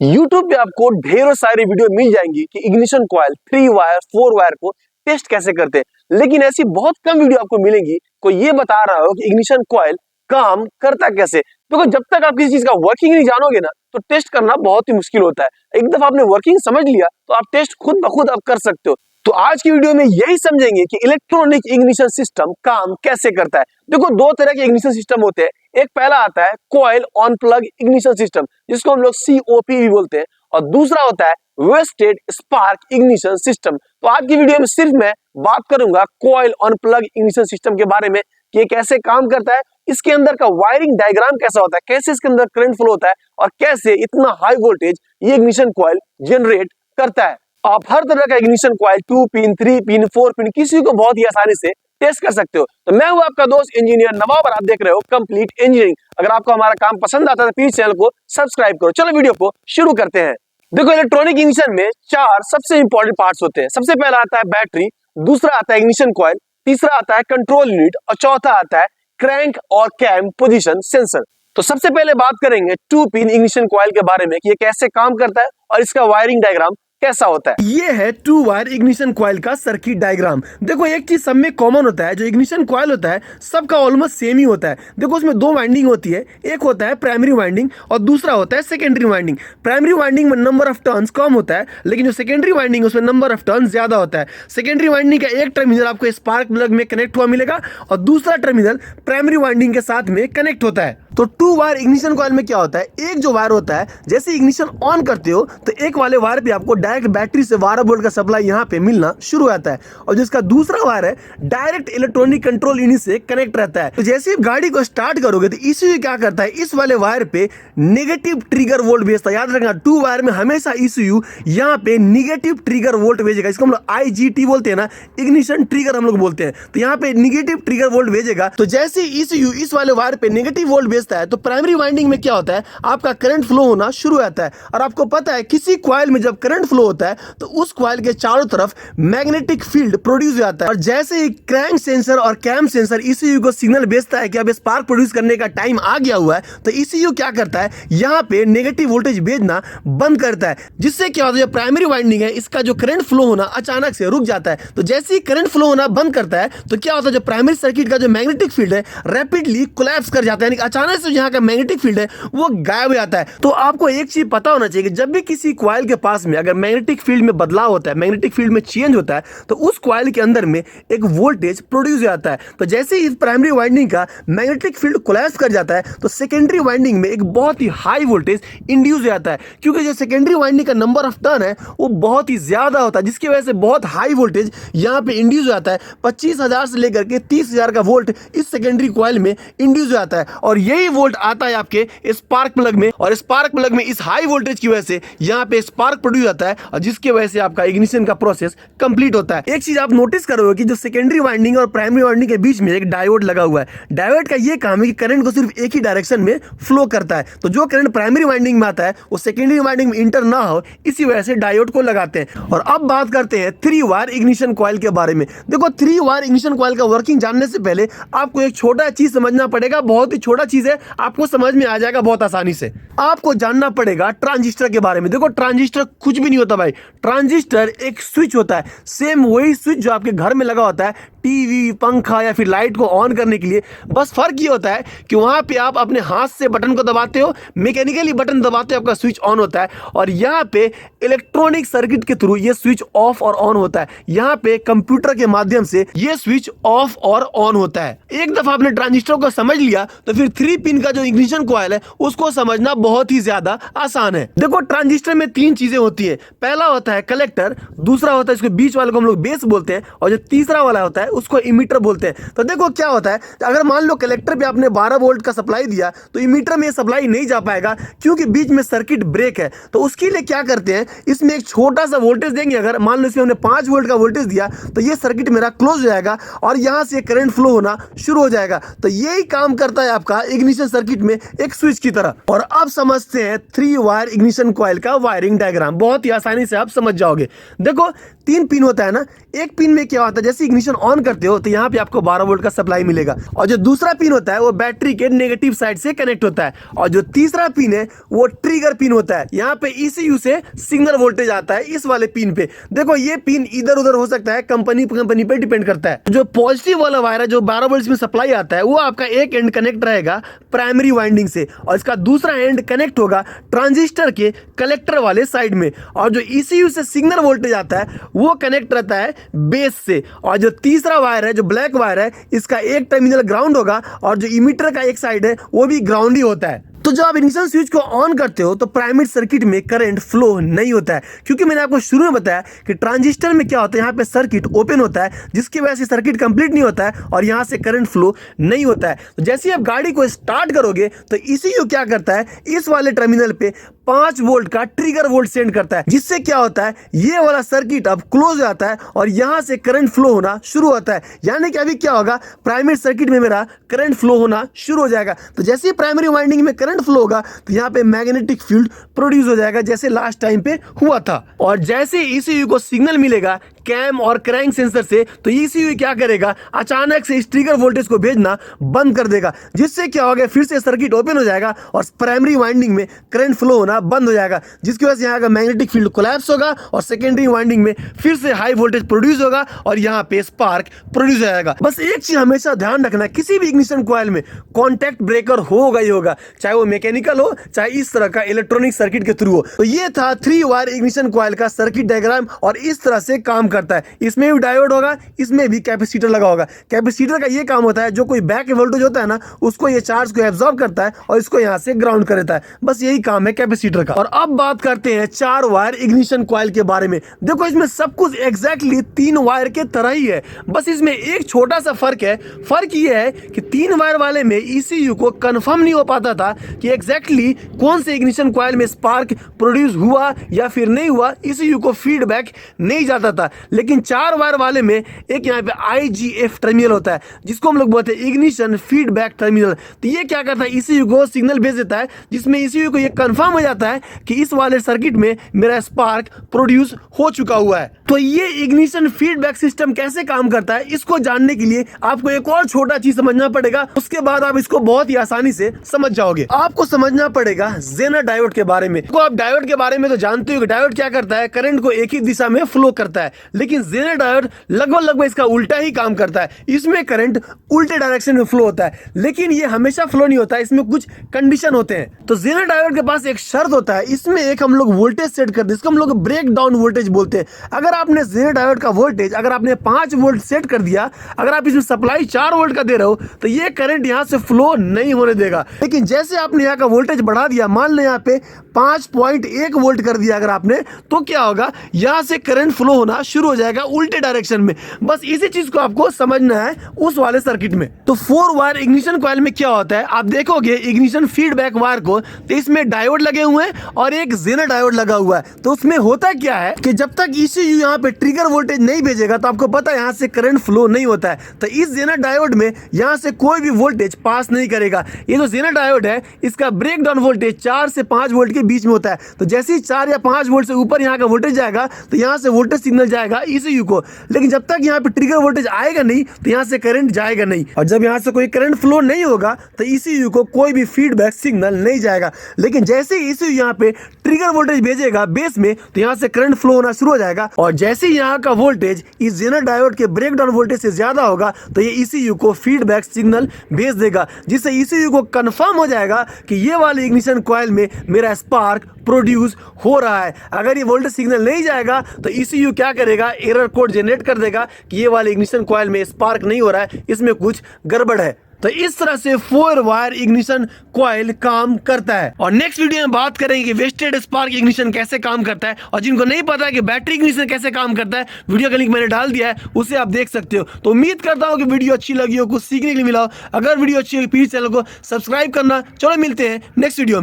YouTube पे आपको ढेरों सारी वीडियो मिल जाएंगी कि इग्निशन कॉइल 3 वायर 4 वायर को टेस्ट कैसे करते हैं, लेकिन ऐसी बहुत कम वीडियो आपको मिलेंगी कोई ये बता रहा हो कि इग्निशन कॉइल काम करता कैसे। देखो, जब तक आप किसी चीज का वर्किंग नहीं जानोगे ना, तो टेस्ट करना बहुत ही मुश्किल होता है। एक दफा आपने वर्किंग समझ लिया तो आप टेस्ट खुद ब खुद आप कर सकते हो। तो आज की वीडियो में यही समझेंगे कि इलेक्ट्रॉनिक इग्निशन सिस्टम काम कैसे करता है। देखो, दो तरह के इग्निशन सिस्टम होते हैं। एक पहला आता है coil on plug ignition system, जिसको हम लोग COP भी बोलते हैं, और दूसरा होता है वेस्टेड स्पार्क इग्निशन सिस्टम। तो आज की वीडियो में सिर्फ मैं बात करूंगा coil on plug ignition system के बारे में कि ये कैसे काम करता है, इसके अंदर का वायरिंग डायग्राम कैसा होता है, कैसे इसके अंदर करंट फ्लो होता है, और कैसे इतना हाई वोल्टेज ये इग्निशन कॉइल जनरेट करता है। आप हर तरह का ignition coil 2 pin 3 pin 4 pin किसी को बहुत ही आसानी से टेस्ट कर सकते हो। तो मैं हूं आपका दोस्त इंजीनियर नवाब और आप देख रहे हो कंप्लीट इंजीनियरिंग। अगर आपको हमारा काम पसंद आता है तो प्लीज चैनल को सब्सक्राइब करो। चलो वीडियो को शुरू करते हैं। देखो, इलेक्ट्रॉनिक इग्निशन में 4 सबसे इंपॉर्टेंट पार्ट्स होते हैं। सबसे पहला आता है बैटरी, दूसरा आता है इग्निशन कॉइल, तीसरा आता है कंट्रोल यूनिट, और चौथा आता है क्रैंक और कैम पोजीशन सेंसर। तो सबसे पहले बात करेंगे 2 पिन इग्निशन कॉइल के बारे में कि ये कैसे काम करता है और इसका वायरिंग डायग्राम कैसा होता है। ये है 2 वायर इग्निशन कॉइल का सर्किट डायग्राम। देखो, एक चीज सब में कॉमन होता है, जो इग्निशन कॉइल होता है सबका ऑलमोस्ट सेम ही होता है। देखो, उसमें 2 वाइंडिंग होती है, एक होता है प्राइमरी वाइंडिंग और दूसरा होता है सेकेंडरी वाइंडिंग। प्राइमरी वाइंडिंग में नंबर ऑफ टर्न्स कम होता है, लेकिन जो सेकेंडरी वाइंडिंग उसमें नंबर ऑफ टर्न्स ज्यादा होता है। सेकेंडरी वाइंडिंग का एक टर्मिनल आपको स्पार्क प्लग में कनेक्ट हुआ मिलेगा और दूसरा टर्मिनल प्राइमरी वाइंडिंग के साथ में कनेक्ट होता है। तो 2 वायर इग्निशन कॉइल में क्या होता है, एक जो वायर होता है जैसे इग्निशन ऑन करते हो तो एक वाले वायर पे आपको डायरेक्ट बैटरी से 12 वोल्ट का सप्लाई यहाँ पे मिलना शुरू होता है, और जिसका दूसरा वायर है डायरेक्ट इलेक्ट्रॉनिक कंट्रोल यूनिट से कनेक्ट रहता है। तो जैसे ही गाड़ी को स्टार्ट करोगे तो ECU क्या करता है, इस वाले वायर पे नेगेटिव ट्रिगर वोल्ट भेजता है। याद रखना, 2 वायर में हमेशा ECU यहाँ पे नेगेटिव ट्रिगर वोल्ट भेजेगा। इसको हम लोग IGT बोलते हैं ना, इग्निशन ट्रिगर हम लोग बोलते हैं। तो यहाँ पे नेगेटिव ट्रिगर वोल्ट भेजेगा। तो जैसे ECU इस वाले वायर पे नेगेटिव वोल्ट है तो प्राइमरी वाइंडिंग में क्या होता है, आपका करंट फ्लो होना शुरू होता है। और आपको पता है किसी कॉइल में जब करंट फ्लो होता है तो उस कॉइल के चारों तरफ मैग्नेटिक फील्ड प्रोड्यूस हो जाता है, और जैसे ही क्रैंक सेंसर और कैम सेंसर ECU को सिग्नल भेजता है कि अब स्पार्क प्रोड्यूस करने का टाइम आ गया हुआ है, तो ECU क्या करता है, यहाँ पे नेगेटिव वोल्टेज भेजना बंद करता है, जिससे क्या होता है, जो प्राइमरी वाइंडिंग है इसका जो करंट फ्लो होना अचानक से रुक जाता है। तो जैसे ही करंट फ्लो होना बंद करता है तो क्या होता है, जो प्राइमरी सर्किट का जो मैग्नेटिक फील्ड है रैपिडली कोलैप्स कर जाता है, यानी अचानक से यहाँ का मैग्नेटिक फील्ड है वो गायब हो जाता है। तो आपको एक चीज पता होना चाहिए कि जब भी किसी कॉइल के पास में अगर मैग्नेटिक फील्ड में बदलाव होता है, मैग्नेटिक फील्ड में चेंज होता है, तो उस कॉइल के अंदर में एक वोल्टेज प्रोड्यूस हो जाता है। तो जैसे ही इस प्राइमरी वाइंडिंग का मैग्नेटिक फील्ड कोलैप्स कर जाता है तो सेकेंडरी वाइंडिंग में एक बहुत ही हाई वोल्टेज इंड्यूस हो जाता है, क्योंकि जो सेकेंडरी वाइंडिंग का नंबर ऑफ टर्न है वो बहुत ही ज्यादा होता है, जिसकी वजह से बहुत हाई वोल्टेज यहाँ पे इंड्यूस हो जाता है। 25,000 से लेकर के 30,000 का वोल्ट इस सेकेंडरी कॉइल में इंड्यूस हो जाता है, और यही वोल्ट आता है आपके स्पार्क प्लग में, और स्पार्क प्लग में इस हाई वोल्टेज की वजह से यहाँ पे स्पार्क प्रोड्यूस होता है, और जिसकी वजह से आपका इग्निशन का प्रोसेस कंप्लीट होता है। एक चीज आप नोटिस करोगे कि जो सेकेंडरी वाइंडिंग और प्राइमरी वाइंडिंग के बीच में एक डायोड लगा हुआ है। डायोड का ये काम है कि करंट को सिर्फ एक ही डायरेक्शन में फ्लो करता है, तो जो करंट प्राइमरी वाइंडिंग में आता है वो सेकेंडरी वाइंडिंग में इंटर ना हो, इसी वजह से डायोड को लगाते हैं। और अब बात करते हैं 3 वायर इग्निशन कॉइल के बारे में। देखो, 3 वायर इग्निशन कॉइल का वर्किंग जानने से पहले आपको एक छोटा चीज समझना पड़ेगा, बहुत ही छोटा चीज है, आपको समझ में आ जाएगा बहुत आसानी से। आपको जानना पड़ेगा ट्रांजिस्टर के बारे में। देखो, ट्रांजिस्टर कुछ भी नहीं होता भाई, ट्रांजिस्टर एक स्विच होता है, सेम वही स्विच जो आपके घर में लगा होता है टीवी, पंखा या फिर लाइट को ऑन करने के लिए। बस फर्क ये होता है कि वहां पे आप अपने हाथ से बटन को दबाते हो, मैकेनिकली बटन दबाते हो, आपका स्विच ऑन होता है, और यहाँ पे इलेक्ट्रॉनिक सर्किट के थ्रू ये स्विच ऑफ और ऑन होता है। यहाँ पे कंप्यूटर के माध्यम से ये स्विच ऑफ और ऑन होता है। एक दफा आपने ट्रांजिस्टर को समझ लिया तो फिर 3 पिन का जो इग्निशन कॉइल है उसको समझना बहुत ही ज्यादा आसान है। देखो, ट्रांजिस्टर में 3 चीजें होती है। पहला होता है कलेक्टर, दूसरा होता है इसके बीच वाले को हम लोग बेस बोलते हैं, और जो तीसरा वाला होता है उसको इमीटर बोलते हैं। तो देखो क्या होता है, अगर मान लो कलेक्टर पे आपने 12 वोल्ट का सप्लाई दिया तो इमीटर में सप्लाई नहीं जा पाएगा, क्योंकि बीच में सर्किट ब्रेक है। तो उसके लिए क्या करते हैं, इसमें एक छोटा सा वोल्टेज देंगे। अगर मान लो इसमें हमने 5 वोल्ट का वोल्टेज दिया तो ये सर्किट मेरा क्लोज हो जाएगा और यहां से करंट फ्लो होना शुरू हो जाएगा। तो यही काम करता है आपका इग्निशन सर्किट में एक स्विच की तरह। और अब समझते हैं 3 वायर इग्निशन कॉइल का वायरिंग डायग्राम, बहुत ही आसानी से आप समझ जाओगे। देखो, 3 पिन होता है ना, एक पिन में क्या होता है, जैसे इग्निशन ऑन करते हो तो यहाँ पे आपको 12 वोल्ट का सप्लाई मिलेगा। और जो दूसरा पिन होता है वो बैटरी के नेगेटिव साइड से कनेक्ट होता है। और जो तीसरा पिन है वो ट्रिगर पिन होता है। यहाँ पे ECU से सिग्नल वोल्टेज आता है इस वाले पिन पे। देखो ये पिन इधर उधर हो सकता है, कंपनी पे डिपेंड करता है। जो पॉजिटिव वाला वायर है जो 12 वोल्ट में सप्लाई आता है वो आपका एक एंड कनेक्ट रहेगा प्राइमरी वाइंडिंग से और इसका दूसरा एंड कनेक्ट होगा ट्रांजिस्टर के कलेक्टर वाले साइड में। और जो ECU से सिग्नल वोल्टेज आता है वो कनेक्ट रहता है बेस से। और जो तीसरा वायर है जो ब्लैक वायर है इसका एक टर्मिनल ग्राउंड होगा और जो इमीटर का एक साइड है वो भी ग्राउंड ही होता है। तो जब आप इग्निशन स्विच को ऑन करते हो तो प्राइमरी सर्किट में करंट फ्लो नहीं होता है, क्योंकि मैंने आपको शुरू में बताया कि ट्रांजिस्टर में क्या होता है, यहाँ पे सर्किट ओपन होता है जिसकी वजह से सर्किट कंप्लीट नहीं होता है और यहाँ से करंट फ्लो नहीं होता है। तो जैसे ही आप गाड़ी को स्टार्ट करोगे तो ECU क्या करता है, इस वाले टर्मिनल पे 5 वोल्ट का ट्रिगर वोल्ट सेंड करता है, जिससे क्या होता है ये वाला सर्किट अब क्लोज हो जाता है और यहाँ से करंट फ्लो होना शुरू होता है। यानी कि अभी क्या होगा, प्राइमरी सर्किट में मेरा करंट फ्लो होना शुरू हो जाएगा। तो जैसे ही प्राइमरी वाइंडिंग में करंट फ्लो होगा तो यहाँ पे मैग्नेटिक फील्ड प्रोड्यूस हो जाएगा जैसे लास्ट टाइम पे हुआ था। और जैसे ECU को सिग्नल मिलेगा कैम और क्रैंक सेंसर से तो ECU क्या करेगा, अचानक से इस ट्रिगर वोल्टेज को भेजना बंद कर देगा, जिससे क्या होगा फिर से सर्किट ओपन हो जाएगा और प्राइमरी वाइंडिंग में करंट फ्लो होना बंद हो जाएगा, जिसकी वजह से यहाँ का मैग्नेटिक फील्ड कोलैप्स होगा और सेकेंडरी वाइंडिंग में फिर से हाई वोल्टेज प्रोड्यूस होगा और यहाँ पे स्पार्क प्रोड्यूस हो जाएगा। बस एक चीज हमेशा ध्यान रखना, किसी भी इग्निशन कॉइल में कॉन्टैक्ट ब्रेकर होगा ही होगा, चाहे वो मैकेनिकल हो चाहे इस तरह का इलेक्ट्रॉनिक सर्किट के थ्रू हो। तो ये था 3 वायर इग्निशन कॉइल का सर्किट डायग्राम और इस तरह से काम करता है। इसमें भी डायोड होगा, इसमें भी कैपेसिटर लगा होगा। कैपेसिटर का ये काम होता है, जो कोई बैक वोल्टेज होता है ना उसको ये चार्ज को एब्जॉर्ब करता है और इसको यहाँ से ग्राउंड कर देता है। बस यही काम है कैपेसिटर का। और अब बात करते हैं 4 वायर इग्निशन कॉइल के बारे में। देखो इसमें सब कुछ एग्जैक्टली 3 वायर के तरह ही है, बस इसमें एक छोटा सा फर्क है। फर्क ये है कि 3 वायर वाले में ECU को कंफर्म नहीं हो पाता था कि एग्जैक्टली कौन से इग्निशन कॉइल में स्पार्क प्रोड्यूस हुआ या फिर नहीं हुआ, ECU को फीडबैक नहीं जाता था। लेकिन 4 वायर वाले में एक यहाँ पे IGF टर्मिनल होता है जिसको हम लोग बोलते हैं इग्निशन फीडबैक टर्मिनल। तो ये क्या करता है, ECU को सिग्नल भेज देता है जिसमें ECU को ये कंफर्म हो जाता है कि इस वाले सर्किट में मेरा स्पार्क प्रोड्यूस हो चुका हुआ है। तो ये इग्निशन फीडबैक सिस्टम कैसे काम करता है इसको जानने के लिए आपको एक और छोटा चीज समझना पड़ेगा, उसके बाद आप इसको बहुत ही आसानी से समझ जाओगे। आपको समझना पड़ेगा जेनर डायोड के बारे में। तो आप डायोड के बारे में तो जानते हो कि डायोड क्या करता है, करंट को एक ही दिशा में फ्लो करता है, लेकिन जेनर डायोड लगभग इसका उल्टा ही काम करता है। इसमें करंट उल्टे डायरेक्शन में फ्लो होता है, लेकिन ये हमेशा फ्लो नहीं होता है, इसमें कुछ कंडीशन होते हैं। तो जेनर डायोड के पास एक शर्त होता है, इसमें एक हम लोग वोल्टेज सेट करते हैं, इसको हम लोग ब्रेक डाउन वोल्टेज बोलते हैं। अगर आपने जेनर डायोड का वोल्टेज अगर आपने 5 वोल्ट सेट कर दिया, अगर आप इसमें सप्लाई 4 वोल्ट का दे रहे हो तो ये करंट यहां से फ्लो नहीं होने देगा। लेकिन जैसे आपने यहाँ का वोल्टेज बढ़ा दिया, मान लो यहाँ पे 5.1 वोल्ट कर दिया अगर आपने, तो क्या होगा, यहां से करंट फ्लो होना शुरू हो जाएगा उल्टे डायरेक्शन में। बस इसी चीज को आपको समझना है उस वाले सर्किट में। तो 4 वायर इग्निशन कॉइल में क्या होता है, आप देखोगे इग्निशन फीडबैक वायर को, तो इसमें डायोड लगे हुए हैं और एक जेनर डायोड लगा हुआ है। तो उसमें होता क्या है कि जब तक ECU यहाँ पे ट्रिगर वोल्टेज नहीं भेजेगा तो आपको पता है यहाँ से करंट फ्लो नहीं होता है। तो इस जेनर डायोड में यहाँ से कोई भी वोल्टेज पास नहीं करेगा। ये जो जेनर डायोड है इसका ब्रेक डाउन वोल्टेज 4 से 5 वोल्ट के बीच में होता है। तो जैसे ही 4 या 5 वोल्ट से ऊपर यहाँ का वोल्टेज जाएगा तो यहाँ से वोल्टेज सिग्नल जाएगा ECU को, लेकिन जब तक यहाँ पे ट्रिगर वोल्टेज आएगा नहीं तो यहाँ से करंट जाएगा नहीं। और जब यहाँ से कोई करंट फ्लो नहीं होगा तो ECU को कोई भी फीडबैक सिग्नल नहीं जाएगा। लेकिन जैसे ही ECU यहाँ पे ट्रिगर वोल्टेज भेजेगा बेस में तो यहाँ से करंट फ्लो होना शुरू हो जाएगा। और जैसे ही यहाँ का वोल्टेज इस जेनर डायोड के ब्रेक डाउन वोल्टेज से ज्यादा होगा तो ये ECU को फीडबैक सिग्नल भेज देगा, जिससे ECU को कंफर्म हो जाएगा कि ये वाले इग्निशन कॉइल में मेरा स्पार्क प्रोड्यूस हो रहा है। अगर ये वोल्टेज सिग्नल नहीं जाएगा तो ECU क्या करेगा, एरर कोड जनरेट कर देगा कि ये वाले इग्निशन कॉइल में स्पार्क नहीं हो रहा है, इसमें कुछ गड़बड़ है। तो इस तरह से 4 वायर इग्निशन कॉइल काम करता है। और नेक्स्ट वीडियो में बात करेंगे कि वेस्टेड स्पार्क इग्निशन कैसे काम करता है, और जिनको नहीं पता है कि बैटरी इग्निशन कैसे काम करता है, वीडियो का लिंक मैंने डाल दिया है, उसे आप देख सकते हो। तो उम्मीद करता हूं कि वीडियो अच्छी लगी हो, कुछ सीखने के लिए मिला हो। अगर वीडियो अच्छी लगी प्लीज चैनल को सब्सक्राइब करना। चलो मिलते हैं नेक्स्ट वीडियो में।